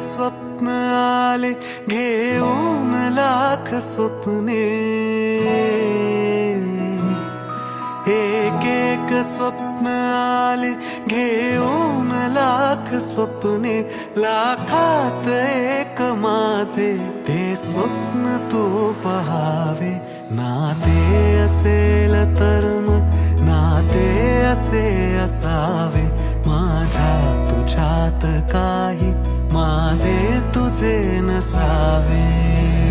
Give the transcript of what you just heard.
स्वप्न आले घेऊन लाख स्वप्ने, एक एक स्वप्न आले घेऊन लाख स्वप्ने, लाखात एक माझे ते स्वप्न तू पहावे. नाते असेल तर मग नाते असे असावे, माझ्या तुझ्यात काही माझे तुझे नसावे.